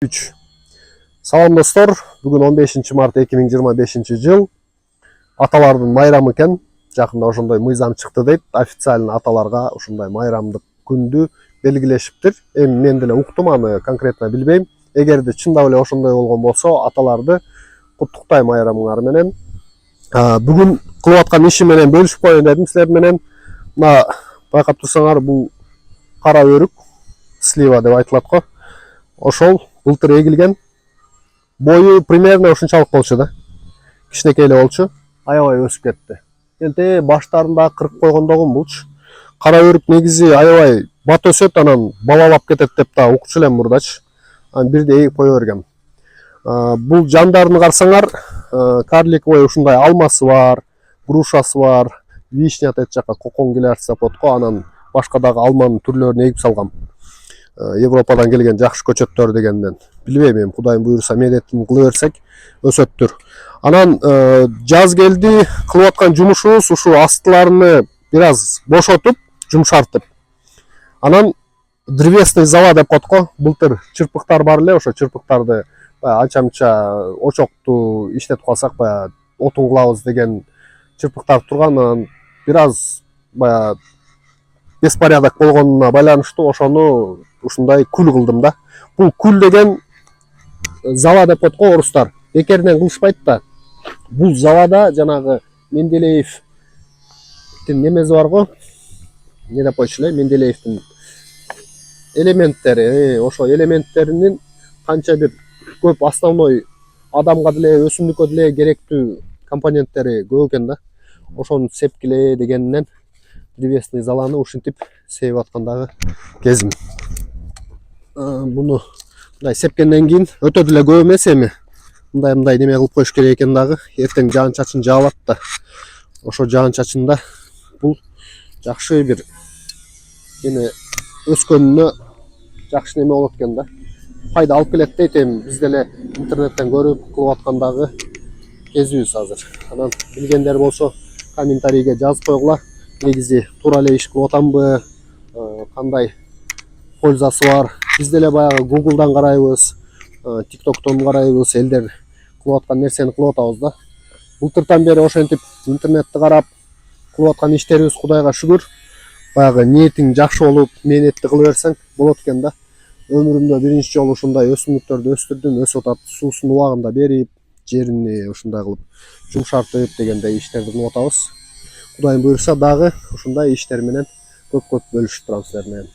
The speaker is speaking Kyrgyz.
3. Салам достор, бүгін 15 март 2025 жыл. Аталардың майрамы екен. Жақында ошондой мыйзам чыкты дейт. Официально аталарга ушундай майрамдык күндү белгилешиптир. Эми мен деле уктум, аны конкретно билбейм. Эгерде чындап эле ошондой болгон болсо, аталарды куттуктайм майрамыңар менен. Бүгүн кылып аткан ишим менен бөлүшүп коеюн дедим силер менен. Мына байкап турсаңар, бул кара өрүк, слива деп айтылат го. Ошол былтыр эгилген. Бою примерно ушунчалык болчу да. Кичинекей эле болчу. Аябай өсүп кетти. Энте баштарында кырып койгондогум булчу. Кара өрүк негизи аябай бат өсөт, анан балалап кетет деп да укчу элем мурдачы. Анан бирде эгип кое бергем. Бул жандарын карасаңар, карликовый ушундай алмасы бар, грушасы бар, вишня тет жака кокон келярса потко, анан башка дагы алманын түрлөрүн эгип салгам. Европадан келген жакшы көчөттөр дегенден. Билбейм, эми Кудайым буйруса медетин кыла берсек өсөттүр. Анан жаз келди, кылып аткан жумушубуз ушу астыларыны бир аз бошотуп, жумшартып. Анан древесный зала деп коет го. Былтыр чырпыктар бар эле, ошо чырпыктарды анча-мынча очокту иштетип калсак, баягы отун кылабыз деген чырпыктар турган, анан бир аз баягы беспорядок болгонуна байланыштуу ошону ушундай күл кылдым да. Бул күл деген зала деп коет го орустар. Бекеринен кылышпайт да. Бул залада жанагы Менделеевдин немеси бар го. Не деп коечу эле, Менделеевдин элементтери, ошо элементтеринин канча бир көп основной адамга деле, өсүмдүккө деле керектүү компоненттери көп экен да. Ошону сепкиле дегенинен древесный заланы ушинтип себип аткандагы кезим. Буну мындай сепкенден кийин өтө деле көп эмес, эми мындай неме кылып коюш керек экен дагы. Эртең жаан чачын жаалат да. Ошо жаан чачында бул жакшы бир эме өскөнүнө жакшы неме болот экен да. Пайда алып келет дейт, эми биз деле интернеттен көрүп кылып аткандагы кезибиз азыр. Анан билгендер болсо комментарийге жазып койгула. Негизи туура эле иш кылып атамбы, кандай пользасы бар. Биз деле баягы Google'дан карайбыз, TikTok'тон карайбыз, элдер кылып аткан нерсени кылып атабыз да. Былтыртан бери ошентип интернетти карап кылып аткан иштерибиз Кудайга шүгүр. Баягы ниетиң жакшы болуп, мээнетти кыла берсең болот экен да. Өмүрүмдө биринчи жолу ушундай өсүмдүктөрдү өстүрдүм, өсүп атат, суусун убагында берип, жерини ушундай кылып жумшартып дегендей иштерди кылып атабыз. Кудайым буйруса дагы ушундай иштер менен көп бөлүшүп турам силер менен.